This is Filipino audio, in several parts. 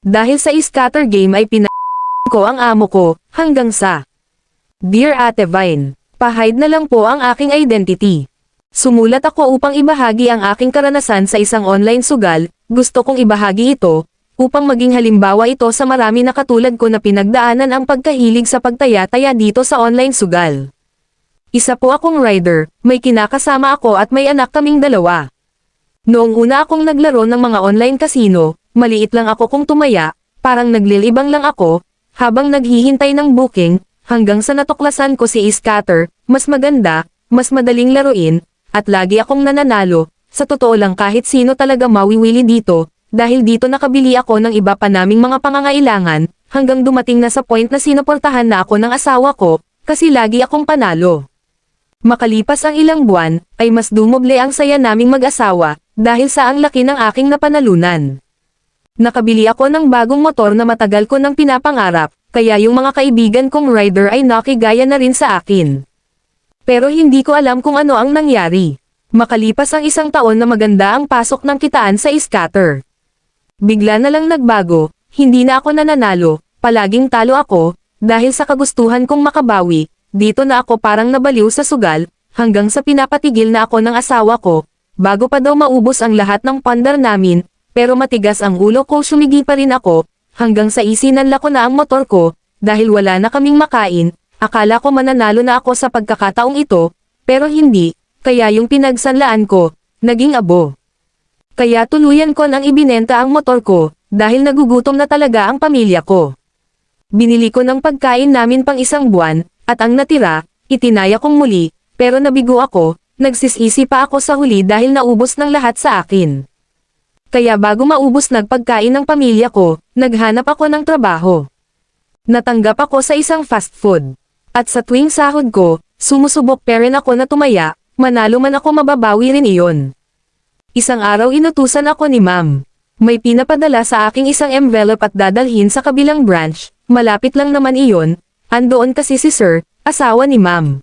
Dahil sa scatter game ay ko ang amo ko, hanggang sa Dear Ate Vine, pahide na lang po ang aking identity. Sumulat ako upang ibahagi ang aking karanasan sa isang online sugal, gusto kong ibahagi ito, upang maging halimbawa ito sa marami na katulad ko na pinagdaanan ang pagkahilig sa pagtaya-taya dito sa online sugal. Isa po akong rider, may kinakasama ako at may anak kaming dalawa. Noong una akong naglaro ng mga online casino, maliit lang ako kung tumaya, parang naglilibang lang ako, habang naghihintay ng booking, hanggang sa natuklasan ko si scatter, mas maganda, mas madaling laruin, at lagi akong nananalo, sa totoo lang kahit sino talaga mawiwili dito, dahil dito nakabili ako ng iba pa naming mga pangangailangan, hanggang dumating na sa point na sinuportahan na ako ng asawa ko, kasi lagi akong panalo. Makalipas ang ilang buwan, ay mas dumoble ang saya naming mag-asawa, dahil sa ang laki ng aking napanalunan. Nakabili ako ng bagong motor na matagal ko nang pinapangarap, kaya yung mga kaibigan kong rider ay nakigaya na rin sa akin. Pero hindi ko alam kung ano ang nangyari. Makalipas ang isang taon na maganda ang pasok ng kitaan sa scatter. Bigla na lang nagbago, hindi na ako nananalo, palaging talo ako, dahil sa kagustuhan kong makabawi, dito na ako parang nabaliw sa sugal, hanggang sa pinapatigil na ako ng asawa ko, bago pa daw maubos ang lahat ng pandar namin, pero matigas ang ulo ko sumigi pa rin ako, hanggang sa isinanla ko na ang motor ko, dahil wala na kaming makain, akala ko mananalo na ako sa pagkakataong ito, pero hindi, kaya yung pinagsanlaan ko, naging abo. Kaya tuluyan ko nang ibinenta ang motor ko, dahil nagugutom na talaga ang pamilya ko. Binili ko ng pagkain namin pang isang buwan, at ang natira, itinaya kong muli, pero nabigo ako, nagsisisi pa ako sa huli dahil naubos ng lahat sa akin. Kaya bago maubos nagpagkain ng pamilya ko, naghanap ako ng trabaho. Natanggap ako sa isang fast food. At sa tuwing sahod ko, sumusubok pa rin ako na tumaya, manalo man ako mababawi rin iyon. Isang araw inutusan ako ni ma'am. May pinapadala sa aking isang envelope at dadalhin sa kabilang branch, malapit lang naman iyon, andoon kasi si sir, asawa ni ma'am.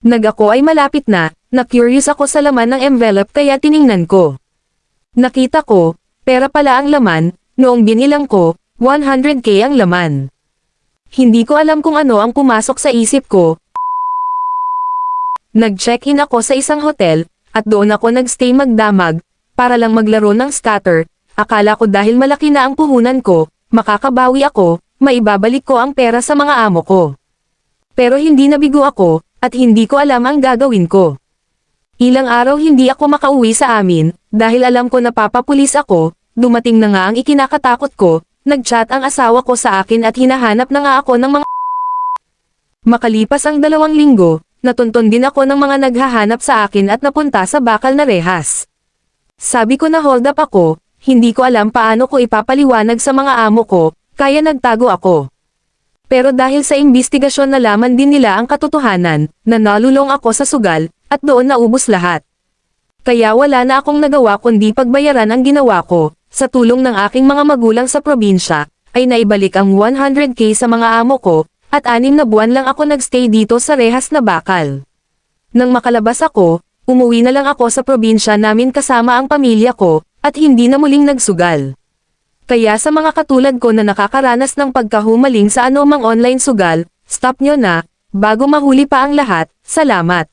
Ako ay malapit na curious ako sa laman ng envelope kaya tiningnan ko. Nakita ko, pera pala ang laman, noong binilang ko, 100k ang laman. Hindi ko alam kung ano ang pumasok sa isip ko. Nag-check-in ako sa isang hotel, at doon ako nagstay magdamag, para lang maglaro ng scatter, akala ko dahil malaki na ang puhunan ko, makakabawi ako, maibabalik ko ang pera sa mga amo ko. Pero hindi nabigo ako, at hindi ko alam ang gagawin ko. Ilang araw hindi ako makauwi sa amin, dahil alam ko na papapulis ako, dumating na nga ang ikinakatakot ko, nag-chat ang asawa ko sa akin at hinahanap na nga ako ng mga Makalipas ang 2 linggo, natunton din ako ng mga naghahanap sa akin at napunta sa bakal na rehas. Sabi ko na hold up ako, hindi ko alam paano ko ipapaliwanag sa mga amo ko, kaya nagtago ako. Pero dahil sa imbestigasyon nalaman din nila ang katotohanan, na nalulong ako sa sugal, at doon naubos lahat. Kaya wala na akong nagawa kundi pagbayaran ang ginawa ko, sa tulong ng aking mga magulang sa probinsya, ay naibalik ang 100k sa mga amo ko, at 6 na buwan lang ako nagstay dito sa rehas na bakal. Nang makalabas ako, umuwi na lang ako sa probinsya namin kasama ang pamilya ko, at hindi na muling nagsugal. Kaya sa mga katulad ko na nakakaranas ng pagkahumaling sa anumang online sugal, stop nyo na, bago mahuli pa ang lahat, salamat.